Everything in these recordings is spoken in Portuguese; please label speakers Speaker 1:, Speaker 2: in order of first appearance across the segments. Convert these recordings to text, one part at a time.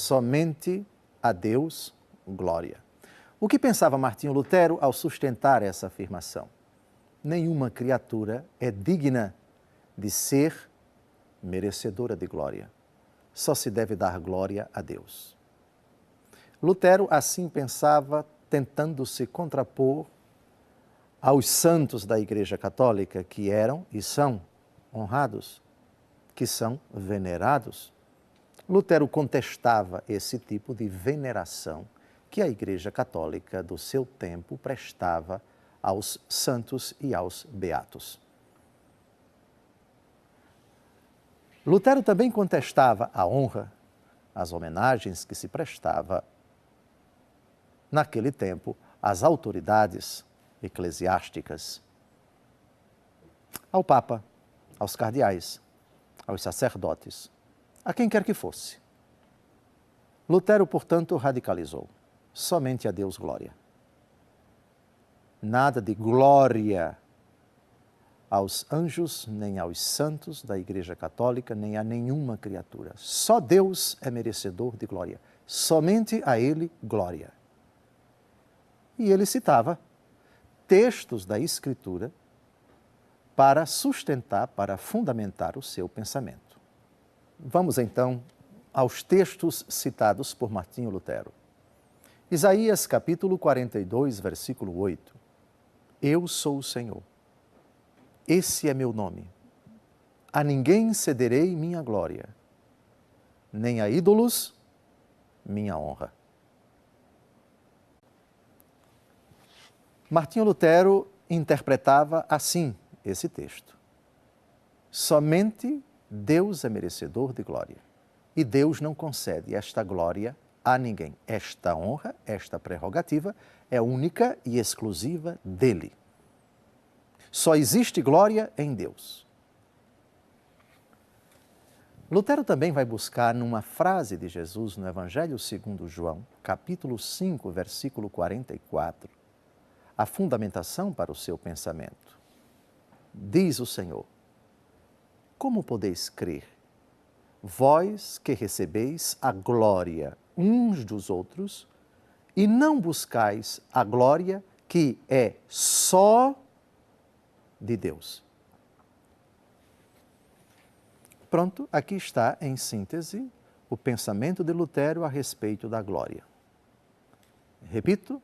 Speaker 1: somente a Deus glória. O que pensava Martinho Lutero ao sustentar essa afirmação? Nenhuma criatura é digna de ser merecedora de glória. Só se deve dar glória a Deus. Lutero assim pensava, tentando se contrapor aos santos da Igreja Católica, que eram e são honrados, que são venerados. Lutero contestava esse tipo de veneração que a Igreja Católica do seu tempo prestava aos santos e aos beatos. Lutero também contestava a honra, as homenagens que se prestava naquele tempo às autoridades eclesiásticas, ao Papa, aos cardeais, aos sacerdotes, a quem quer que fosse. Lutero, portanto, radicalizou: somente a Deus glória. Nada de glória aos anjos, nem aos santos da Igreja Católica, nem a nenhuma criatura. Só Deus é merecedor de glória. Somente a Ele glória. E ele citava textos da Escritura para sustentar, para fundamentar o seu pensamento. Vamos então aos textos citados por Martinho Lutero. Isaías capítulo 42, versículo 8. Eu sou o Senhor. Esse é meu nome. A ninguém cederei minha glória, nem a ídolos minha honra. Martinho Lutero interpretava assim esse texto: somente Deus é merecedor de glória e Deus não concede esta glória a ninguém. Esta honra, esta prerrogativa é única e exclusiva dele. Só existe glória em Deus. Lutero também vai buscar numa frase de Jesus no Evangelho segundo João, capítulo 5, versículo 44, a fundamentação para o seu pensamento. Diz o Senhor: como podeis crer, vós que recebeis a glória uns dos outros e não buscais a glória que é só de Deus? Pronto, aqui está, em síntese, o pensamento de Lutero a respeito da glória. Repito,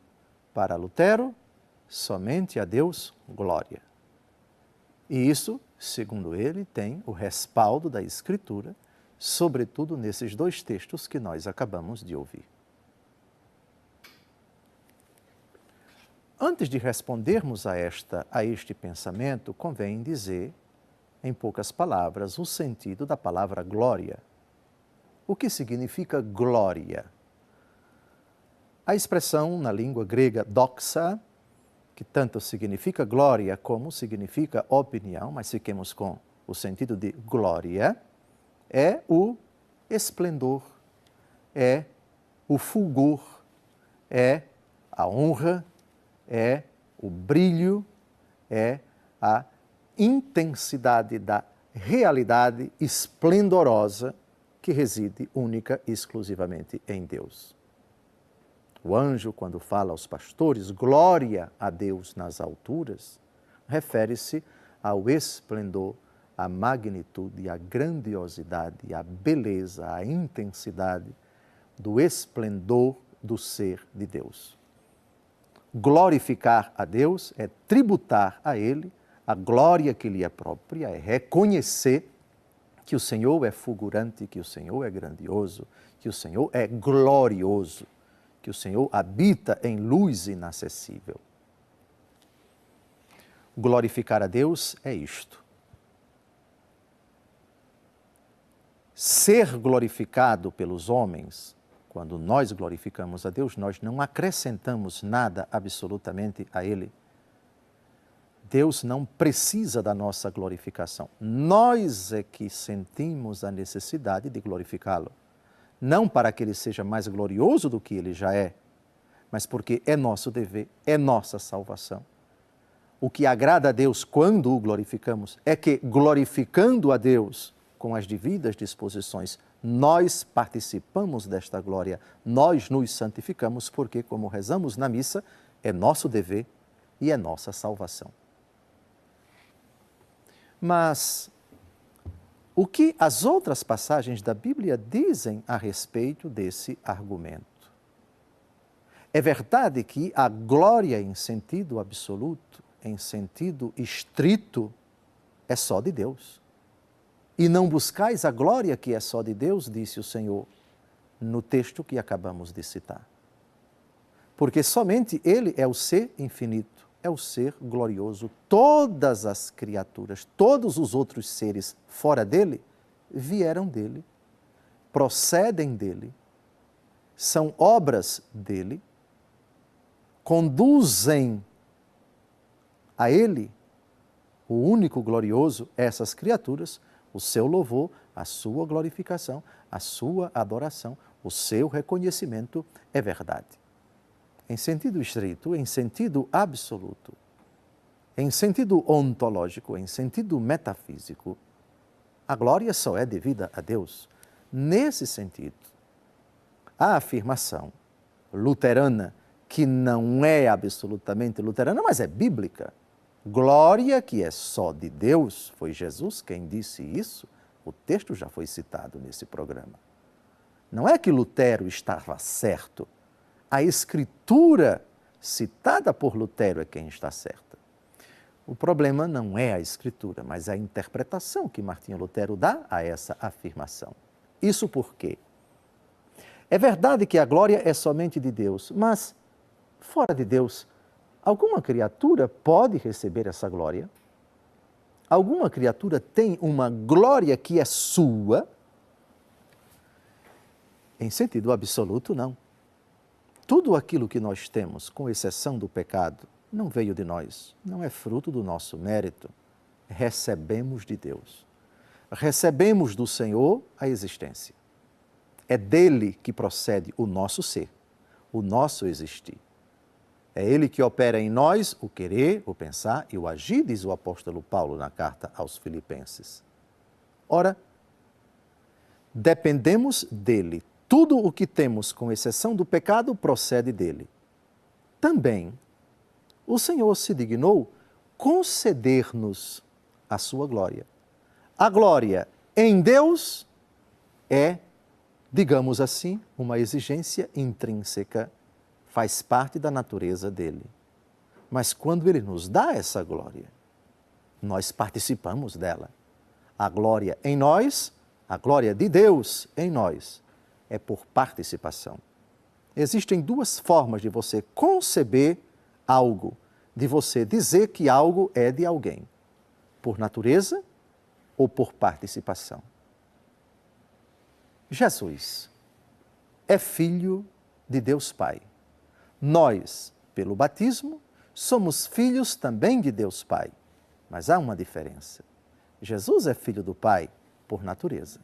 Speaker 1: para Lutero, somente a Deus glória. E isso, segundo ele, tem o respaldo da Escritura, sobretudo nesses dois textos que nós acabamos de ouvir. Antes de respondermos a este pensamento, convém dizer, em poucas palavras, o sentido da palavra glória. O que significa glória? A expressão na língua grega doxa, que tanto significa glória como significa opinião, mas fiquemos com o sentido de glória, é o esplendor, é o fulgor, é a honra, é o brilho, é a intensidade da realidade esplendorosa que reside única e exclusivamente em Deus. O anjo, quando fala aos pastores, glória a Deus nas alturas, refere-se ao esplendor, à magnitude, à grandiosidade, à beleza, à intensidade do esplendor do ser de Deus. Glorificar a Deus é tributar a Ele a glória que lhe é própria, é reconhecer que o Senhor é fulgurante, que o Senhor é grandioso, que o Senhor é glorioso, que o Senhor habita em luz inacessível. Glorificar a Deus é isto. Ser glorificado pelos homens, quando nós glorificamos a Deus, nós não acrescentamos nada absolutamente a Ele. Deus não precisa da nossa glorificação. Nós é que sentimos a necessidade de glorificá-lo. Não para que Ele seja mais glorioso do que Ele já é, mas porque é nosso dever, é nossa salvação. O que agrada a Deus quando o glorificamos é que, glorificando a Deus com as devidas disposições Nós participamos desta glória, nós nos santificamos porque, como rezamos na missa, é nosso dever e é nossa salvação. Mas o que as outras passagens da Bíblia dizem a respeito desse argumento? É verdade que a glória em sentido absoluto, em sentido estrito, é só de Deus. E não buscais a glória que é só de Deus, disse o Senhor, no texto que acabamos de citar. Porque somente Ele é o ser infinito, é o ser glorioso. Todas as criaturas, todos os outros seres fora dele, vieram dele, procedem dele, são obras dele, conduzem a ele, o único glorioso, essas criaturas, o seu louvor, a sua glorificação, a sua adoração, o seu reconhecimento é verdade. Em sentido estrito, em sentido absoluto, em sentido ontológico, em sentido metafísico, a glória só é devida a Deus. Nesse sentido, a afirmação luterana, que não é absolutamente luterana, mas é bíblica, glória que é só de Deus, foi Jesus quem disse isso, o texto já foi citado nesse programa. Não é que Lutero estava certo, a escritura citada por Lutero é quem está certa. O problema não é a escritura, mas a interpretação que Martinho Lutero dá a essa afirmação. Isso por quê? É verdade que a glória é somente de Deus, mas fora de Deus, alguma criatura pode receber essa glória? Alguma criatura tem uma glória que é sua? Em sentido absoluto, não. Tudo aquilo que nós temos, com exceção do pecado, não veio de nós, não é fruto do nosso mérito. Recebemos de Deus. Recebemos do Senhor a existência. É dele que procede o nosso ser, o nosso existir. É Ele que opera em nós o querer, o pensar e o agir, diz o apóstolo Paulo na carta aos Filipenses. Ora, dependemos dele. Tudo o que temos, com exceção do pecado, procede dele. Também, o Senhor se dignou conceder-nos a sua glória. A glória em Deus é, digamos assim, uma exigência intrínseca, faz parte da natureza dele. Mas quando ele nos dá essa glória, nós participamos dela. A glória em nós, a glória de Deus em nós, é por participação. Existem duas formas de você conceber algo, de você dizer que algo é de alguém: por natureza ou por participação. Jesus é filho de Deus Pai. Nós, pelo batismo, somos filhos também de Deus Pai. Mas há uma diferença. Jesus é filho do Pai por natureza.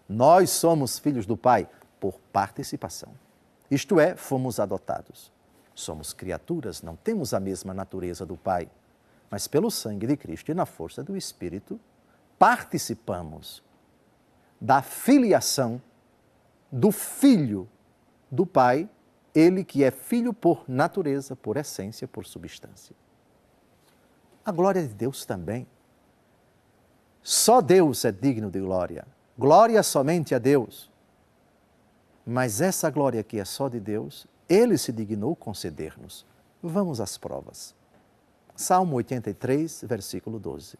Speaker 1: Nós somos filhos do Pai por participação. Isto é, fomos adotados. Somos criaturas, não temos a mesma natureza do Pai, mas pelo sangue de Cristo e na força do Espírito, participamos da filiação do Filho do Pai, ele que é filho por natureza, por essência, por substância. A glória de Deus também. Só Deus é digno de glória. Glória somente a Deus. Mas essa glória que é só de Deus, Ele se dignou conceder-nos. Vamos às provas. Salmo 83, versículo 12.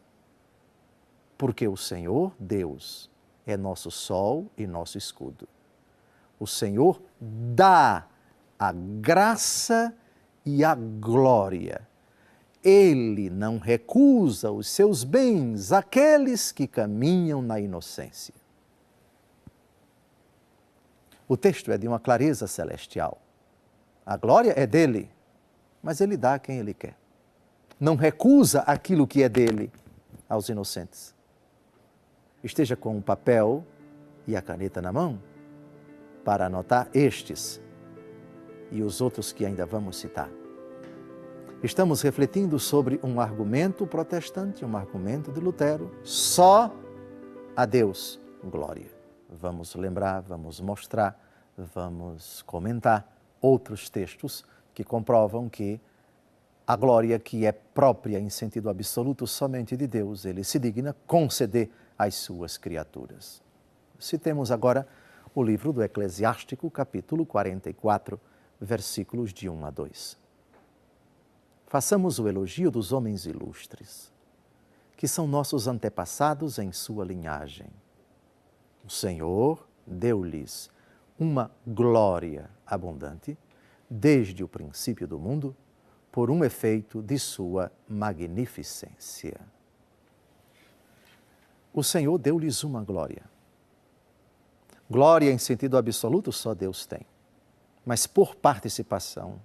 Speaker 1: Porque o Senhor, Deus, é nosso sol e nosso escudo. O Senhor dá a graça e a glória. Ele não recusa os seus bens àqueles que caminham na inocência. O texto é de uma clareza celestial. A glória é dele, mas ele dá a quem ele quer. Não recusa aquilo que é dele aos inocentes. Esteja com o papel e a caneta na mão para anotar estes e os outros que ainda vamos citar. Estamos refletindo sobre um argumento protestante, um argumento de Lutero. Só a Deus glória. vamos lembrar, vamos mostrar, vamos comentar outros textos que comprovam que a glória que é própria em sentido absoluto somente de Deus, Ele se digna conceder às suas criaturas. Citemos agora o livro do Eclesiástico, capítulo 44, versículos de 1 a 2. Façamos o elogio dos homens ilustres, que são nossos antepassados em sua linhagem. O Senhor deu-lhes uma glória abundante, desde o princípio do mundo, por um efeito de sua magnificência. O Senhor deu-lhes uma glória. Glória em sentido absoluto só Deus tem, mas por participação,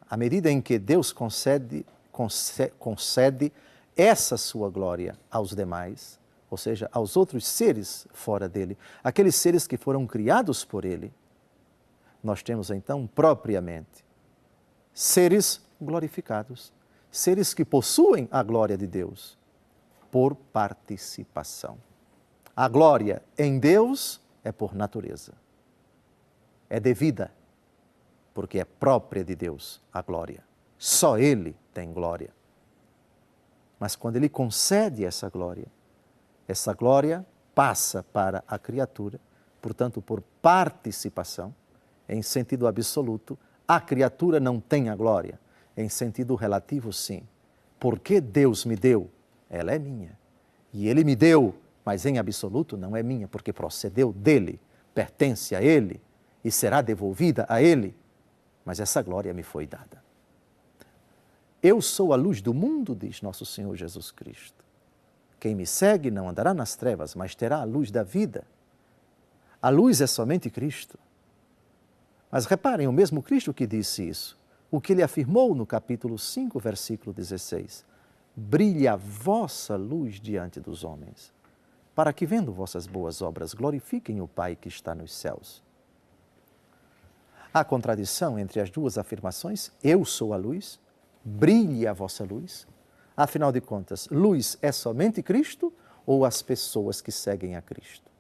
Speaker 1: à medida em que Deus concede essa sua glória aos demais, ou seja, aos outros seres fora dele, aqueles seres que foram criados por ele, nós temos então propriamente seres glorificados, seres que possuem a glória de Deus por participação. A glória em Deus é por natureza, é devida, porque é própria de Deus a glória. Só Ele tem glória. Mas quando Ele concede essa glória passa para a criatura, portanto, por participação, em sentido absoluto, a criatura não tem a glória. Em sentido relativo, sim. Porque Deus me deu, ela é minha. E Ele me deu, mas em absoluto não é minha, porque procedeu dEle, pertence a Ele e será devolvida a Ele. Mas essa glória me foi dada. Eu sou a luz do mundo, diz nosso Senhor Jesus Cristo. Quem me segue não andará nas trevas, mas terá a luz da vida. A luz é somente Cristo. Mas reparem, o mesmo Cristo que disse isso, o que ele afirmou no capítulo 5, versículo 16. Brilhe a vossa luz diante dos homens, para que, vendo vossas boas obras, glorifiquem o Pai que está nos céus. Há contradição entre as duas afirmações, eu sou a luz, brilhe a vossa luz. Afinal de contas, luz é somente Cristo ou as pessoas que seguem a Cristo?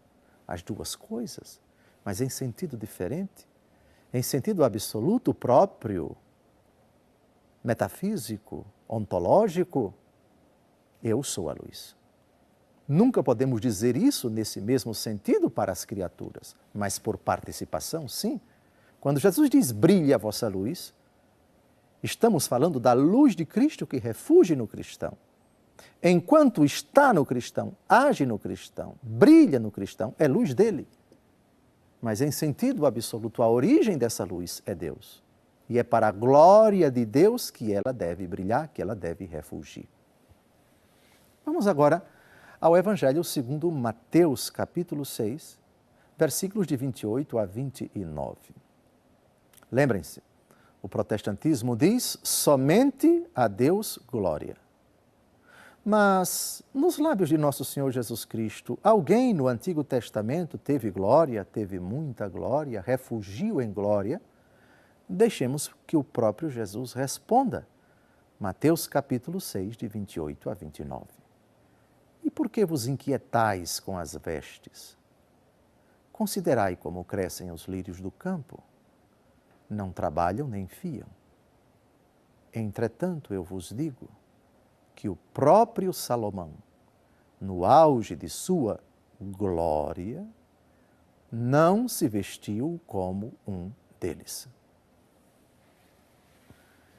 Speaker 1: As duas coisas, mas em sentido diferente. Em sentido absoluto próprio, metafísico, ontológico, eu sou a luz. Nunca podemos dizer isso nesse mesmo sentido para as criaturas, mas por participação, sim. Quando Jesus diz, brilhe a vossa luz, estamos falando da luz de Cristo que refugia no cristão. Enquanto está no cristão, age no cristão, brilha no cristão, é luz dele. Mas em sentido absoluto, a origem dessa luz é Deus. E é para a glória de Deus que ela deve brilhar, que ela deve refulgir. Vamos agora ao Evangelho segundo Mateus, capítulo 6, versículos de 28 a 29. Lembrem-se, o protestantismo diz somente a Deus glória. Mas, nos lábios de nosso Senhor Jesus Cristo, alguém no Antigo Testamento teve glória, teve muita glória, refugiu em glória? Deixemos que o próprio Jesus responda. Mateus capítulo 6, de 28 a 29. E por que vos inquietais com as vestes? Considerai como crescem os lírios do campo. Não trabalham nem fiam. Entretanto, eu vos digo que o próprio Salomão, no auge de sua glória, não se vestiu como um deles.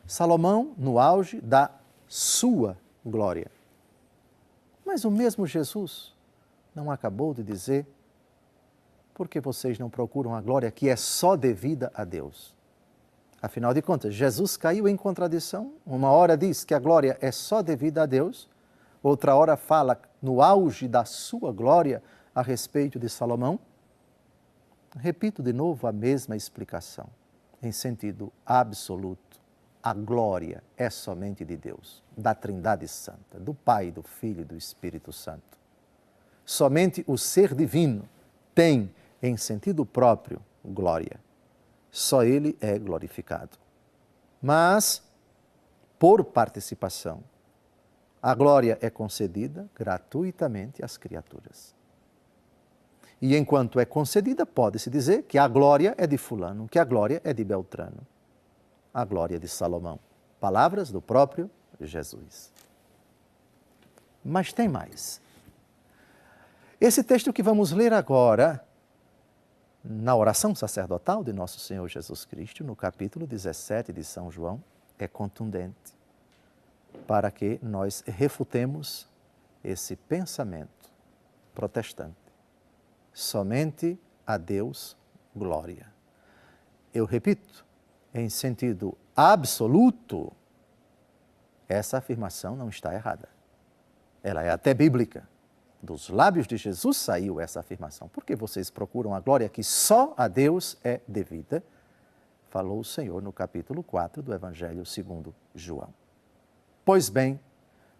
Speaker 1: Salomão, no auge da sua glória. Mas o mesmo Jesus não acabou de dizer, porque vocês não procuram a glória que é só devida a Deus? Afinal de contas, Jesus caiu em contradição. Uma hora diz que a glória é só devida a Deus, outra hora fala no auge da sua glória a respeito de Salomão. Repito de novo a mesma explicação, em sentido absoluto. A glória é somente de Deus, da Trindade Santa, do Pai, do Filho e do Espírito Santo. Somente o ser divino tem, em sentido próprio, glória. Só Ele é glorificado. Mas, por participação, a glória é concedida gratuitamente às criaturas. E enquanto é concedida, pode-se dizer que a glória é de fulano, que a glória é de Beltrano. A glória de Salomão. Palavras do próprio Jesus. Mas tem mais. Esse texto que vamos ler agora, na oração sacerdotal de nosso Senhor Jesus Cristo, no capítulo 17 de São João, é contundente para que nós refutemos esse pensamento protestante. Somente a Deus glória. Eu repito, em sentido absoluto, essa afirmação não está errada. Ela é até bíblica. Dos lábios de Jesus saiu essa afirmação. Porque vocês procuram a glória que só a Deus é devida, falou o Senhor no capítulo 4 do Evangelho segundo João. Pois bem,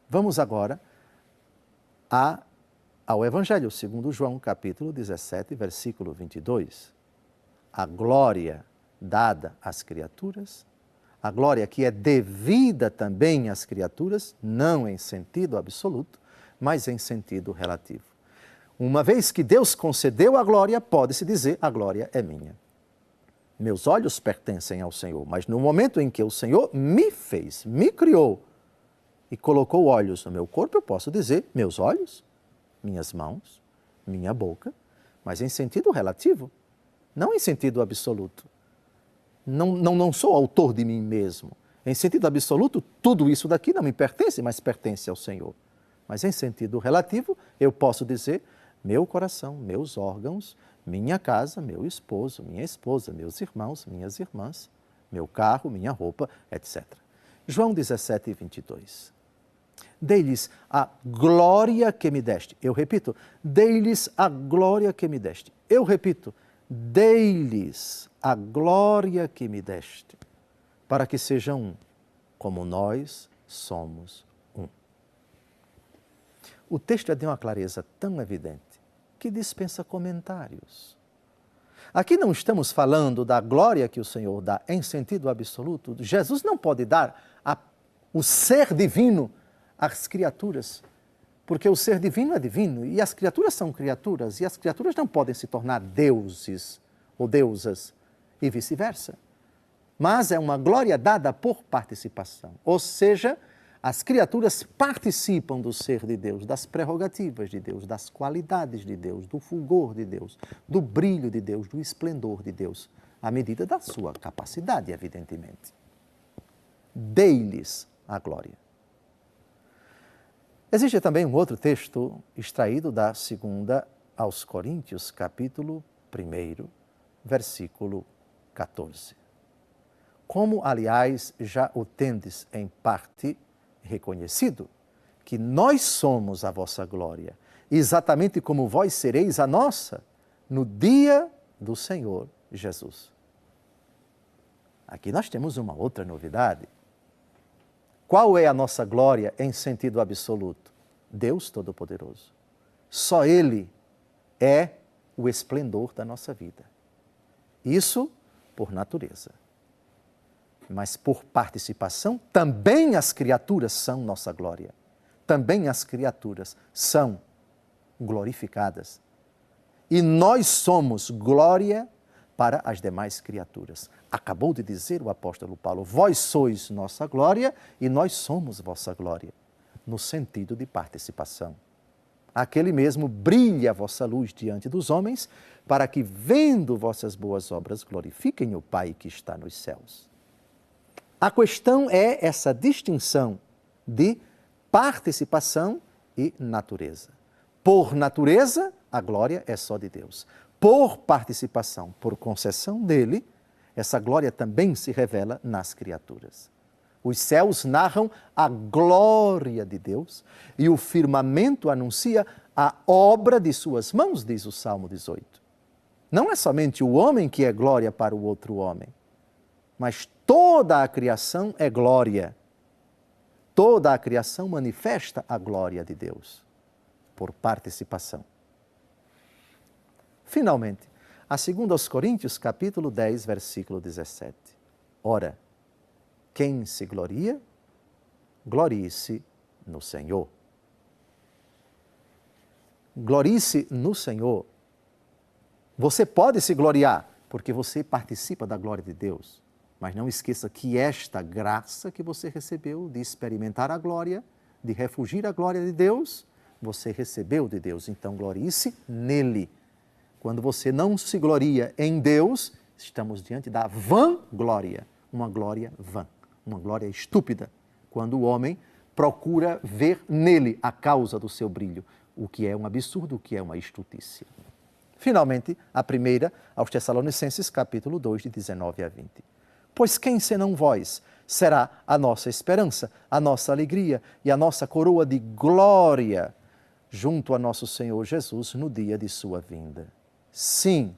Speaker 1: vamos agora ao Evangelho segundo João, capítulo 17, versículo 22. A glória dada às criaturas, a glória que é devida também às criaturas, não em sentido absoluto, mas em sentido relativo. Uma vez que Deus concedeu a glória, pode-se dizer, a glória é minha. Meus olhos pertencem ao Senhor, mas no momento em que o Senhor me fez, me criou e colocou olhos no meu corpo, eu posso dizer, meus olhos, minhas mãos, minha boca, mas em sentido relativo, não em sentido absoluto. Não sou autor de mim mesmo. Em sentido absoluto, tudo isso daqui não me pertence, mas pertence ao Senhor. Mas em sentido relativo, eu posso dizer meu coração, meus órgãos, minha casa, meu esposo, minha esposa, meus irmãos, minhas irmãs, meu carro, minha roupa, etc. João 17, 22. Dei-lhes a glória que me deste. Eu repito, dei-lhes a glória que me deste. Eu repito, dei-lhes a glória que me deste, para que sejam um, como nós somos um. O texto é de uma clareza tão evidente que dispensa comentários. Aqui não estamos falando da glória que o Senhor dá em sentido absoluto. Jesus não pode dar o ser divino às criaturas, porque o ser divino é divino e as criaturas são criaturas, e as criaturas não podem se tornar deuses ou deusas e vice-versa. Mas é uma glória dada por participação, ou seja, as criaturas participam do ser de Deus, das prerrogativas de Deus, das qualidades de Deus, do fulgor de Deus, do brilho de Deus, do esplendor de Deus, à medida da sua capacidade, evidentemente. Dei-lhes a glória. Existe também um outro texto extraído da 2ª aos Coríntios, capítulo 1, versículo 14. Como, aliás, já o tendes em parte reconhecido, que nós somos a vossa glória, exatamente como vós sereis a nossa, no dia do Senhor Jesus. Aqui nós temos uma outra novidade. Qual é a nossa glória em sentido absoluto? Deus Todo-Poderoso. Só Ele é o esplendor da nossa vida. Isso por natureza. Mas por participação, também as criaturas são nossa glória. Também as criaturas são glorificadas. E nós somos glória para as demais criaturas. Acabou de dizer o apóstolo Paulo, vós sois nossa glória e nós somos vossa glória, no sentido de participação. Aquele mesmo brilha a vossa luz diante dos homens, para que, vendo vossas boas obras, glorifiquem o Pai que está nos céus. A questão é essa distinção de participação e natureza. Por natureza, a glória é só de Deus. Por participação, por concessão dele, essa glória também se revela nas criaturas. Os céus narram a glória de Deus e o firmamento anuncia a obra de suas mãos, diz o Salmo 18. Não é somente o homem que é glória para o outro homem, mas toda a criação é glória. Toda a criação manifesta a glória de Deus, por participação. Finalmente, a 2 aos Coríntios, capítulo 10, versículo 17. Ora, quem se gloria, glorie-se no Senhor. Glorie-se no Senhor Você pode se gloriar, porque você participa da glória de Deus. Mas não esqueça que esta graça que você recebeu de experimentar a glória, de refugir a glória de Deus, você recebeu de Deus. Então, glorie-se nele. Quando você não se gloria em Deus, estamos diante da vanglória. Uma glória vã, uma glória estúpida. Quando o homem procura ver nele a causa do seu brilho, o que é um absurdo, o que é uma estultícia. Finalmente, a primeira, aos Tessalonicenses, capítulo 2, de 19 a 20. Pois quem senão vós será a nossa esperança, a nossa alegria e a nossa coroa de glória junto a nosso Senhor Jesus no dia de sua vinda? Sim,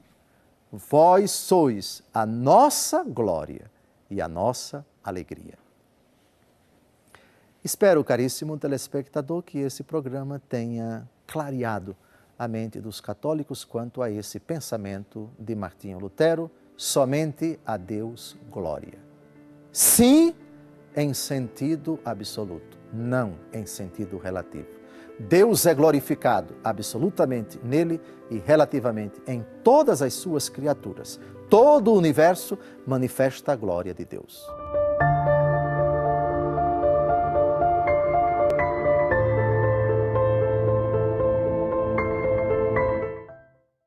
Speaker 1: vós sois a nossa glória e a nossa alegria. Espero, caríssimo telespectador, que esse programa tenha clareado a mente dos católicos quanto a esse pensamento de Martinho Lutero: somente a Deus glória. Sim, em sentido absoluto, não em sentido relativo. Deus é glorificado absolutamente nele e relativamente em todas as suas criaturas. Todo o universo manifesta a glória de Deus.